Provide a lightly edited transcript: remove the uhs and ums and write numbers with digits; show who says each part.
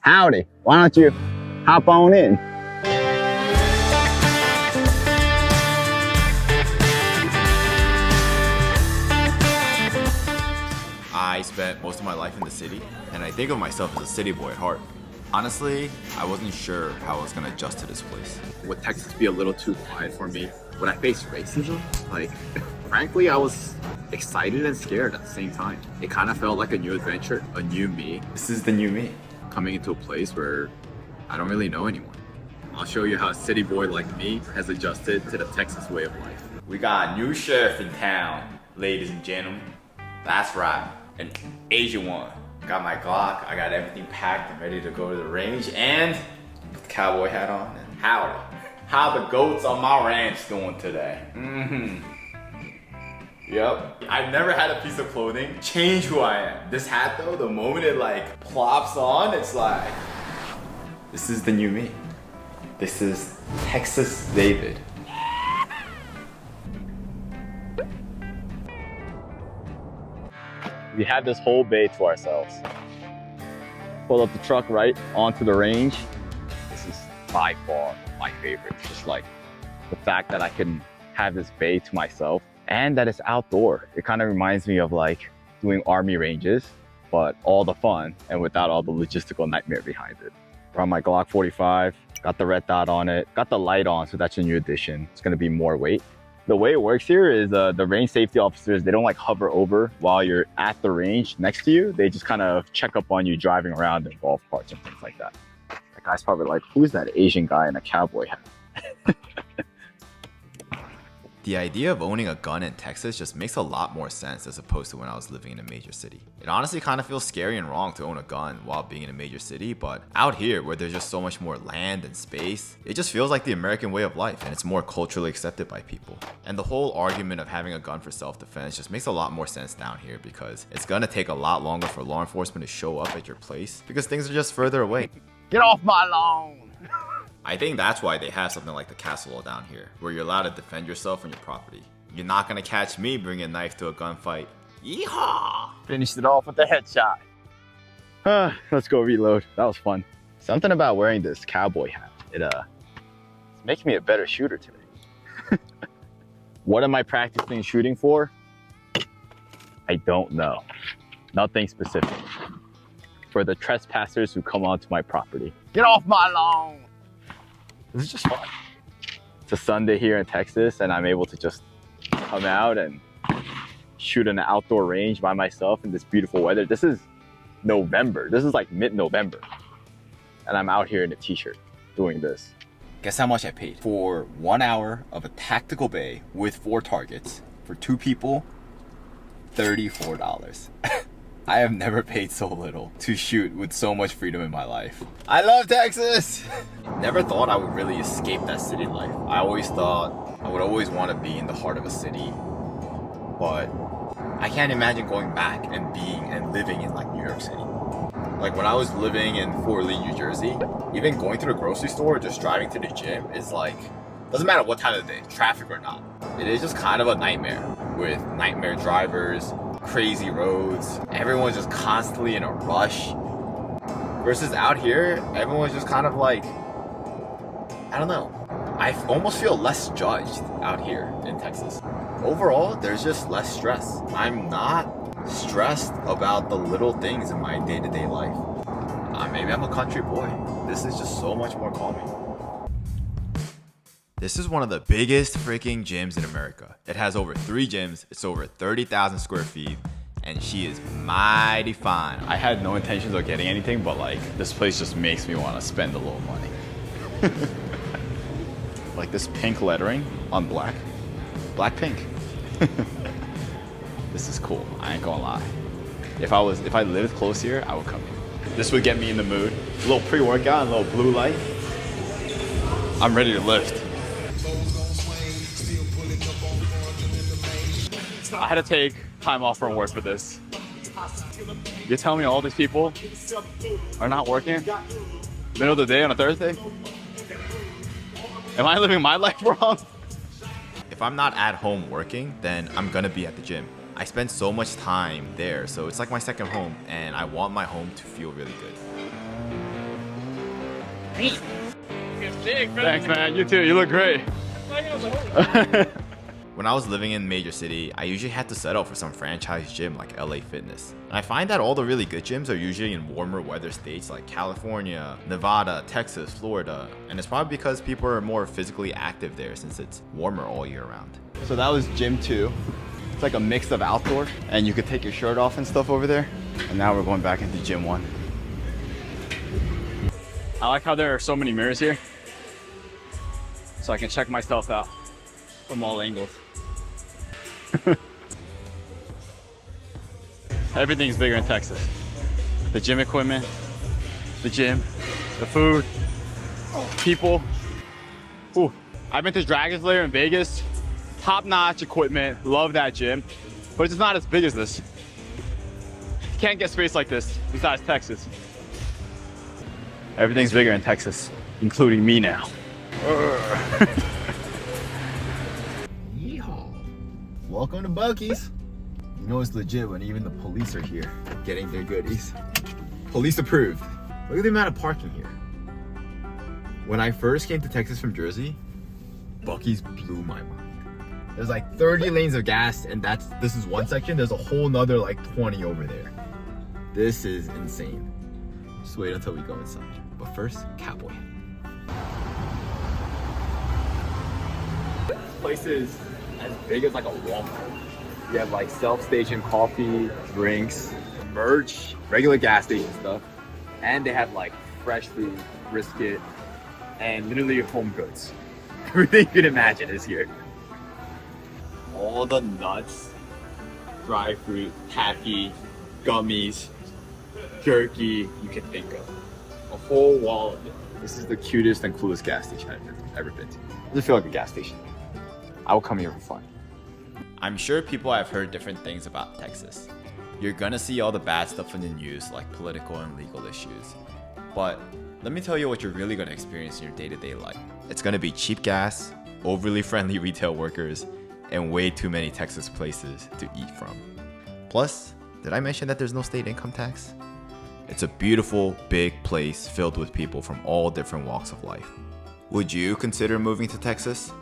Speaker 1: Howdy, why don't you hop on in?
Speaker 2: I spent most of my life in the city, and I think of myself as a city boy at heart. Honestly, I wasn't sure how I was gonna adjust to this place.
Speaker 3: Would Texas be a little too quiet for me? Would I face racism? Like, frankly, I was excited and scared at the same time. It kind of felt like a new adventure, a new me.
Speaker 2: This is the new me.
Speaker 3: Coming into a place where I don't really know anyone. I'll show you how a city boy like me has adjusted to the Texas way of life.
Speaker 2: We got a new sheriff in town, ladies and gentlemen. That's right, an Asian one. Got my Glock, I got everything packed and ready to go to the range, and put the cowboy hat on, and howdy. How the goats on my ranch doing today? Yep. I've never had a piece of clothing change who I am. This hat though, the moment it like plops on, it's like, this is the new me. This is Texas David.
Speaker 1: We have this whole bay to ourselves. Pull up the truck right onto the range. This is by far my favorite. It's just like the fact that I can have this bay to myself and that it's outdoor. It kind of reminds me of like doing army ranges, but all the fun and without all the logistical nightmare behind it. Brought my Glock 45, got the red dot on it, got the light on, so that's a new addition. It's gonna be more weight. The way it works here is the range safety officers, they don't like hover over while you're at the range next to you. They just kind of check up on you driving around in golf carts and things like that. That guy's probably like, who's that Asian guy in a cowboy hat?
Speaker 2: The idea of owning a gun in Texas just makes a lot more sense as opposed to when I was living in a major city. It honestly kind of feels scary and wrong to own a gun while being in a major city, but out here where there's just so much more land and space, it just feels like the American way of life and it's more culturally accepted by people. And the whole argument of having a gun for self-defense just makes a lot more sense down here because it's gonna take a lot longer for law enforcement to show up at your place because things are just further away.
Speaker 1: Get off my lawn!
Speaker 2: I think that's why they have something like the castle law down here, where you're allowed to defend yourself and your property. You're not gonna catch me bringing a knife to a gunfight. Yeehaw!
Speaker 1: Finished it off with a headshot. Let's go reload. That was fun. Something about wearing this cowboy hat. It's making me a better shooter today. What am I practicing shooting for? I don't know. Nothing specific. For the trespassers who come onto my property. Get off my lawn! This is just fun. It's a Sunday here in Texas and I'm able to just come out and shoot in an outdoor range by myself in this beautiful weather. This is November. This is like mid-November. And I'm out here in a t-shirt doing this.
Speaker 2: Guess how much I paid? For 1 hour of a tactical bay with 4 targets for 2 people, $34. I have never paid so little to shoot with so much freedom in my life. I love Texas! Never thought I would really escape that city life. I always thought I would always want to be in the heart of a city, but I can't imagine going back and being and living in like New York City. Like when I was living in Fort Lee, New Jersey, even going to the grocery store or just driving to the gym is like, doesn't matter what time of the day, traffic or not. It is just kind of a nightmare with nightmare drivers, crazy roads, everyone's just constantly in a rush. Versus out here, everyone's just kind of like, I don't know. I almost feel less judged out here in Texas. Overall, there's just less stress. I'm not stressed about the little things in my day-to-day life. Maybe I'm a country boy. This is just so much more calming. This is one of the biggest freaking gyms in America. It has over 3 gyms, it's over 30,000 square feet, and she is mighty fine.
Speaker 1: I had no intentions of getting anything, but like this place just makes me want to spend a little money. Like this pink lettering on black. Black pink. This is cool, I ain't gonna lie. If I lived close here, I would come here. This would get me in the mood. A little pre-workout and a little blue light. I'm ready to lift. I had to take time off from work for this. You're telling me all these people are not working? Middle of the day on a Thursday? Am I living my life wrong?
Speaker 2: If I'm not at home working, then I'm gonna be at the gym. I spend so much time there, so it's like my second home, and I want my home to feel really good.
Speaker 1: Thanks, man. You too. You look great.
Speaker 2: When I was living in a major city, I usually had to settle for some franchise gym like LA Fitness. And I find that all the really good gyms are usually in warmer weather states like California, Nevada, Texas, Florida. And it's probably because people are more physically active there since it's warmer all year round.
Speaker 1: So that was gym 2. It's like a mix of outdoor, and you could take your shirt off and stuff over there. And now we're going back into gym 1. I like how there are so many mirrors here, so I can check myself out from all angles. Everything's bigger in Texas. The gym equipment, the gym, the food, people. Ooh, I've been to Dragon's Lair in Vegas. Top-notch equipment, love that gym, but it's not as big as this. Can't get space like this besides Texas. Everything's bigger in Texas, including me now.
Speaker 2: Yeehaw. Welcome to Buc-ee's. You know it's legit when even the police are here getting their goodies. Police approved. Look at the amount of parking here. When I first came to Texas from Jersey, Buc-ee's blew my mind. There's like 30 lanes of gas, and this is one section. There's a whole nother like 20 over there. This is insane. Just wait until we go inside. But first, Cowboy.
Speaker 3: This place is as big as like a Walmart. You have like self-station coffee, drinks, merch, regular gas station stuff, and they have like fresh food, brisket, and literally home goods. Everything you can imagine is here. All the nuts, dry fruit, taffy, gummies, jerky you can think of. A whole wall of it. This is the cutest and coolest gas station I've ever been to. It doesn't feel like a gas station. I will come here for fun.
Speaker 2: I'm sure people have heard different things about Texas. You're gonna see all the bad stuff in the news, like political and legal issues. But let me tell you what you're really gonna experience in your day-to-day life. It's gonna be cheap gas, overly friendly retail workers, and way too many Texas places to eat from. Plus, did I mention that there's no state income tax? It's a beautiful, big place filled with people from all different walks of life. Would you consider moving to Texas?